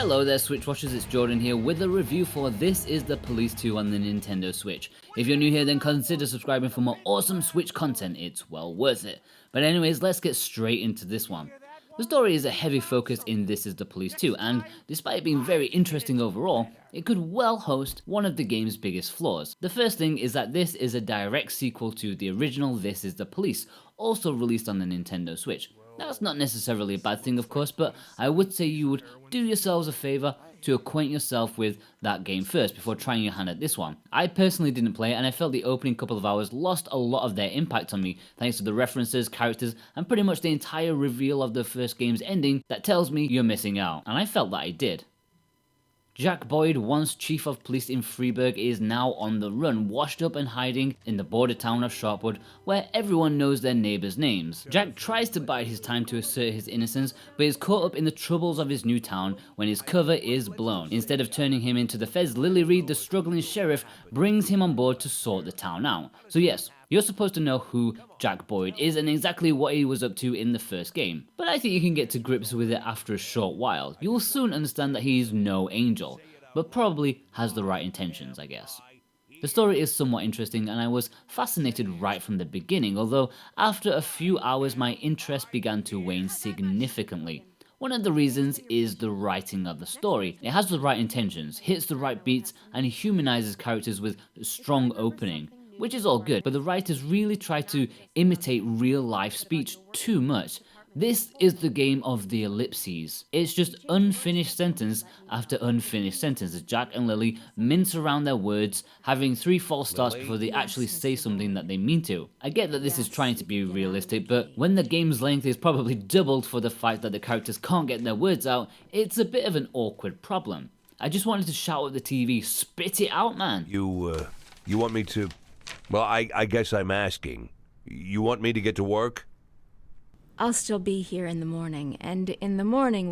Hello there SwitchWatchers, it's Jordan here with a review for This Is the Police 2 on the Nintendo Switch. If you're new here, then consider subscribing for more awesome Switch content, it's well worth it. But anyways, let's get straight into this one. The story is a heavy focus in This Is the Police 2, and despite being very interesting overall, it could well host one of the game's biggest flaws. The first thing is that this is a direct sequel to the original This Is the Police, also released on the Nintendo Switch. That's not necessarily a bad thing, of course, but I would say you would do yourselves a favour to acquaint yourself with that game first before trying your hand at this one. I personally didn't play it, and I felt the opening couple of hours lost a lot of their impact on me thanks to the references, characters, and pretty much the entire reveal of the first game's ending that tells me you're missing out, and I felt that I did. Jack Boyd, once chief of police in Freeburg, is now on the run, washed up and hiding in the border town of Sharpwood, where everyone knows their neighbours' names. Jack tries to bide his time to assert his innocence, but is caught up in the troubles of his new town when his cover is blown. Instead of turning him into the feds, Lily Reed, the struggling sheriff, brings him on board to sort the town out. So yes, you're supposed to know who Jack Boyd is and exactly what he was up to in the first game, but I think you can get to grips with it after a short while. You will soon understand that he's no angel, but probably has the right intentions, I guess. The story is somewhat interesting, and I was fascinated right from the beginning, although after a few hours my interest began to wane significantly. One of the reasons is the writing of the story. It has the right intentions, hits the right beats, and humanizes characters with a strong opening, which is all good, but the writers really try to imitate real life speech too much. This is the game of the ellipses. It's just unfinished sentence after unfinished sentence as Jack and Lily mince around their words, having 3 false starts before they actually say something that they mean to. I get that this is trying to be realistic, but when the game's length is probably doubled for the fact that the characters can't get their words out, it's a bit of an awkward problem. I just wanted to shout at the TV, spit it out, man. You want me to... Well, I guess I'm asking. You want me to get to work? I'll still be here in the morning, and in the morning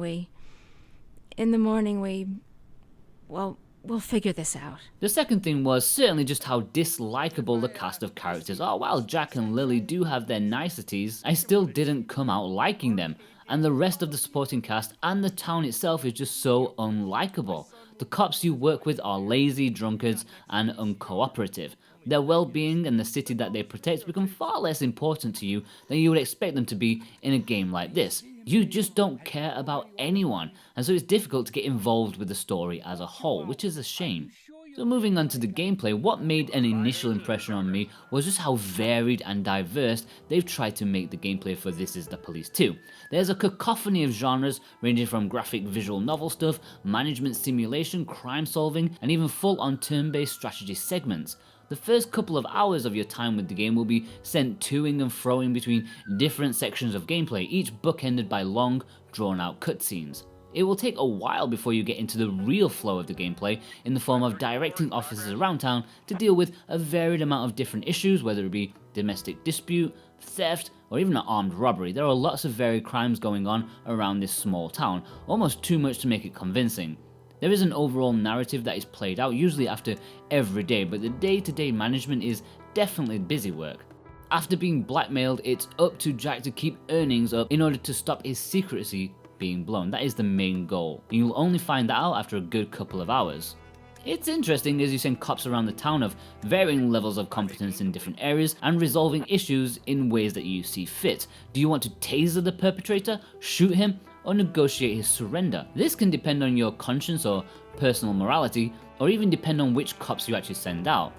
well, we'll figure this out. The second thing was certainly just how dislikable the cast of characters are. While Jack and Lily do have their niceties, I still didn't come out liking them, and the rest of the supporting cast and the town itself is just so unlikable. The cops you work with are lazy, drunkards, and uncooperative. Their well-being and the city that they protect become far less important to you than you would expect them to be in a game like this. You just don't care about anyone, and so it's difficult to get involved with the story as a whole, which is a shame. So moving on to the gameplay, what made an initial impression on me was just how varied and diverse they've tried to make the gameplay for This Is the Police 2. There's a cacophony of genres ranging from graphic visual novel stuff, management simulation, crime solving, and even full-on turn-based strategy segments. The first couple of hours of your time with the game will be sent toing and froing between different sections of gameplay, each bookended by long, drawn-out cutscenes. It will take a while before you get into the real flow of the gameplay in the form of directing officers around town to deal with a varied amount of different issues, whether it be domestic dispute, theft, or even an armed robbery. There are lots of varied crimes going on around this small town, almost too much to make it convincing. There is an overall narrative that is played out, usually after every day, but the day-to-day management is definitely busy work. After being blackmailed, it's up to Jack to keep earnings up in order to stop his secrecy being blown. That is the main goal, and you'll only find that out after a good couple of hours. It's interesting as you send cops around the town of varying levels of competence in different areas and resolving issues in ways that you see fit. Do you want to taser the perpetrator, shoot him, or negotiate his surrender? This can depend on your conscience or personal morality, or even depend on which cops you actually send out.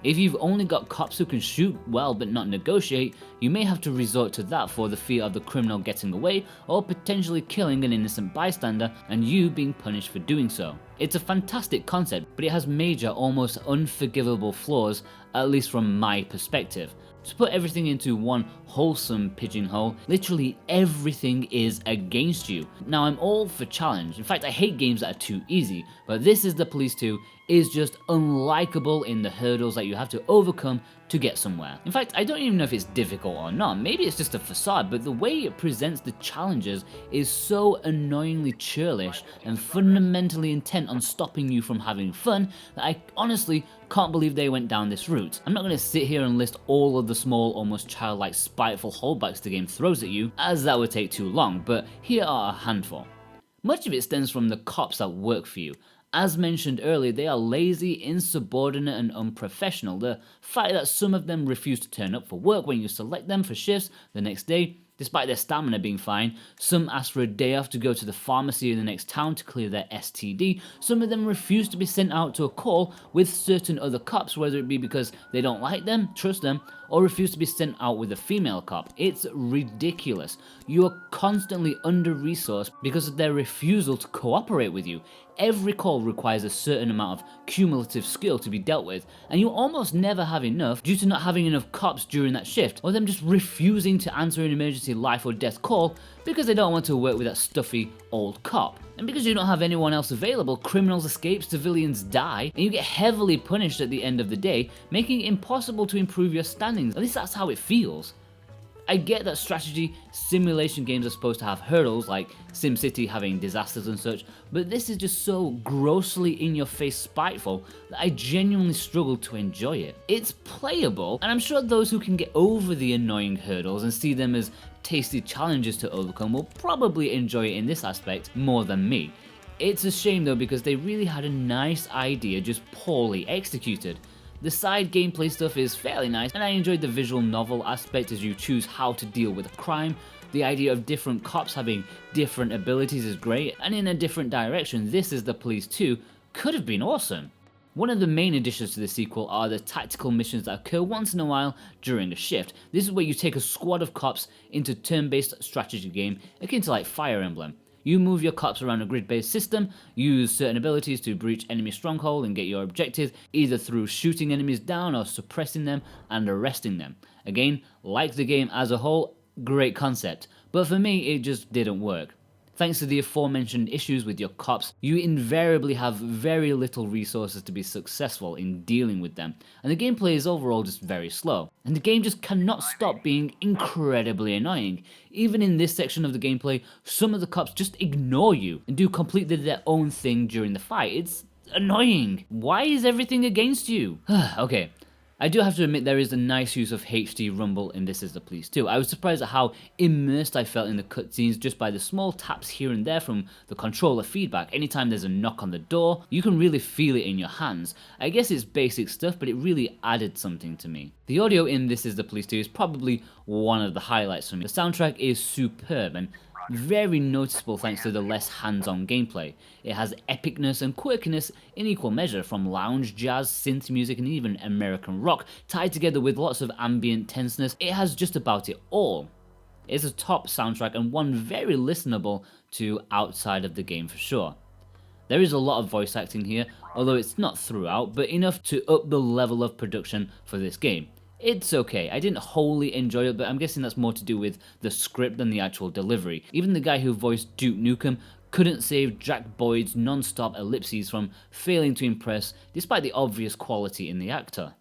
If you've only got cops who can shoot well but not negotiate, you may have to resort to that for the fear of the criminal getting away or potentially killing an innocent bystander and you being punished for doing so. It's a fantastic concept, but it has major, almost unforgivable flaws, at least from my perspective. To put everything into one wholesome pigeonhole, literally everything is against you. Now I'm all for challenge. In fact, I hate games that are too easy, but This Is the Police 2 is just unlikable in the hurdles that you have to overcome to get somewhere. In fact, I don't even know if it's difficult or not. Maybe it's just a facade, but the way it presents the challenges is so annoyingly churlish and fundamentally intent on stopping you from having fun that I honestly can't believe they went down this route. I'm not going to sit here and list all of the small, almost childlike, spiteful holdbacks the game throws at you, as that would take too long, but here are a handful. Much of it stems from the cops that work for you. As mentioned earlier, they are lazy, insubordinate, and unprofessional. The fact that some of them refuse to turn up for work when you select them for shifts the next day, despite their stamina being fine. Some ask for a day off to go to the pharmacy in the next town to clear their STD. Some of them refuse to be sent out to a call with certain other cops, whether it be because they don't like them, trust them, or refuse to be sent out with a female cop. It's ridiculous. You are constantly under-resourced because of their refusal to cooperate with you. Every call requires a certain amount of cumulative skill to be dealt with, and you almost never have enough due to not having enough cops during that shift, or them just refusing to answer an emergency life or death call because they don't want to work with that stuffy old cop. And because you don't have anyone else available, criminals escape, civilians die, and you get heavily punished at the end of the day, making it impossible to improve your standings. At least that's how it feels. I get that strategy simulation games are supposed to have hurdles, like SimCity having disasters and such, but this is just so grossly in-your-face spiteful that I genuinely struggle to enjoy it. It's playable, and I'm sure those who can get over the annoying hurdles and see them as tasty challenges to overcome will probably enjoy it in this aspect more than me. It's a shame though, because they really had a nice idea, just poorly executed. The side gameplay stuff is fairly nice, and I enjoyed the visual novel aspect as you choose how to deal with a crime. The idea of different cops having different abilities is great, and in a different direction, This Is the Police 2 could have been awesome. One of the main additions to the sequel are the tactical missions that occur once in a while during a shift. This is where you take a squad of cops into turn-based strategy game akin to like Fire Emblem. You move your cops around a grid-based system, use certain abilities to breach enemy stronghold and get your objective, either through shooting enemies down or suppressing them and arresting them. Again, like the game as a whole, great concept, but for me it just didn't work. Thanks to the aforementioned issues with your cops, you invariably have very little resources to be successful in dealing with them, and the gameplay is overall just very slow. And the game just cannot stop being incredibly annoying. Even in this section of the gameplay, some of the cops just ignore you and do completely their own thing during the fight. It's annoying. Why is everything against you? Okay. I do have to admit there is a nice use of HD rumble in This Is the Police 2. I was surprised at how immersed I felt in the cutscenes just by the small taps here and there from the controller feedback. Anytime there's a knock on the door, you can really feel it in your hands. I guess it's basic stuff, but it really added something to me. The audio in This Is the Police 2 is probably one of the highlights for me. The soundtrack is superb and very noticeable thanks to the less hands-on gameplay. It has epicness and quirkiness in equal measure, from lounge, jazz, synth music and even American rock, tied together with lots of ambient tenseness. It has just about it all. It's a top soundtrack and one very listenable to outside of the game for sure. There is a lot of voice acting here, although it's not throughout, but enough to up the level of production for this game. It's okay, I didn't wholly enjoy it, but I'm guessing that's more to do with the script than the actual delivery. Even the guy who voiced Duke Nukem couldn't save Jack Boyd's non-stop ellipses from failing to impress, despite the obvious quality in the actor.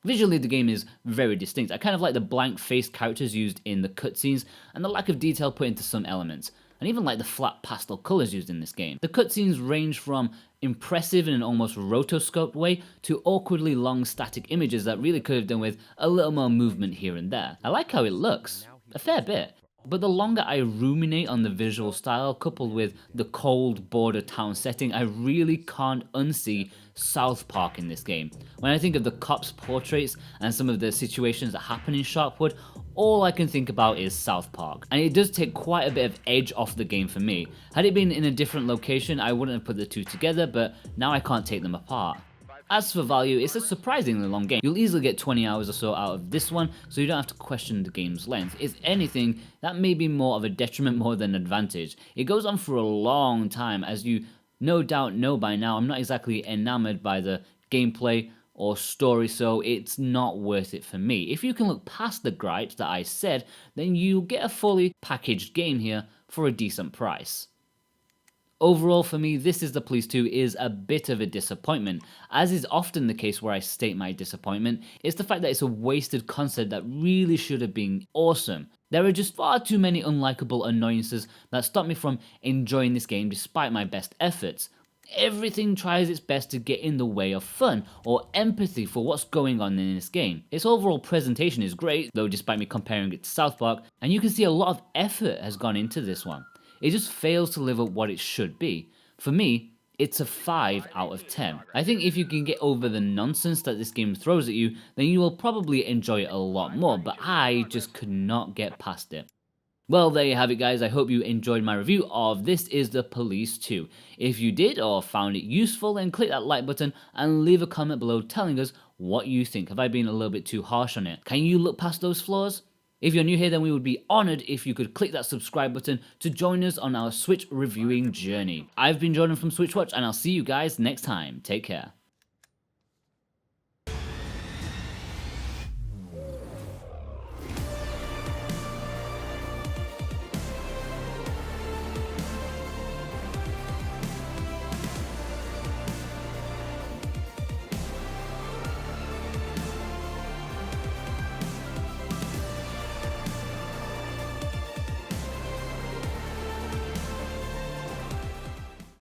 Visually, the game is very distinct. I kind of like the blank-faced characters used in the cutscenes, and the lack of detail put into some elements, and even like the flat pastel colours used in this game. The cutscenes range from impressive in an almost rotoscoped way to awkwardly long static images that really could have done with a little more movement here and there. I like how it looks, a fair bit. But the longer I ruminate on the visual style, coupled with the cold border town setting, I really can't unsee South Park in this game. When I think of the cops' portraits and some of the situations that happen in Sharpwood, all I can think about is South Park. And it does take quite a bit of edge off the game for me. Had it been in a different location, I wouldn't have put the two together, but now I can't take them apart. As for value, it's a surprisingly long game. You'll easily get 20 hours or so out of this one, so you don't have to question the game's length. If anything, that may be more of a detriment more than an advantage. It goes on for a long time, as you no doubt know by now. I'm not exactly enamored by the gameplay or story, so it's not worth it for me. If you can look past the gripes that I said, then you'll get a fully packaged game here for a decent price. Overall, for me, This Is the Police 2 is a bit of a disappointment. As is often the case where I state my disappointment, it's the fact that it's a wasted concept that really should have been awesome. There are just far too many unlikable annoyances that stop me from enjoying this game despite my best efforts. Everything tries its best to get in the way of fun or empathy for what's going on in this game. Its overall presentation is great, though despite me comparing it to South Park, and you can see a lot of effort has gone into this one. It just fails to live up what it should be. For me, it's a 5 out of 10. I think if you can get over the nonsense that this game throws at you, then you will probably enjoy it a lot more, but I just could not get past it. Well, there you have it, guys. I hope you enjoyed my review of This Is the Police 2. If you did or found it useful, then click that like button and leave a comment below telling us what you think. Have I been a little bit too harsh on it? Can you look past those flaws? If you're new here, then we would be honored if you could click that subscribe button to join us on our Switch reviewing journey. I've been Jordan from SwitchWatch, and I'll see you guys next time. Take care.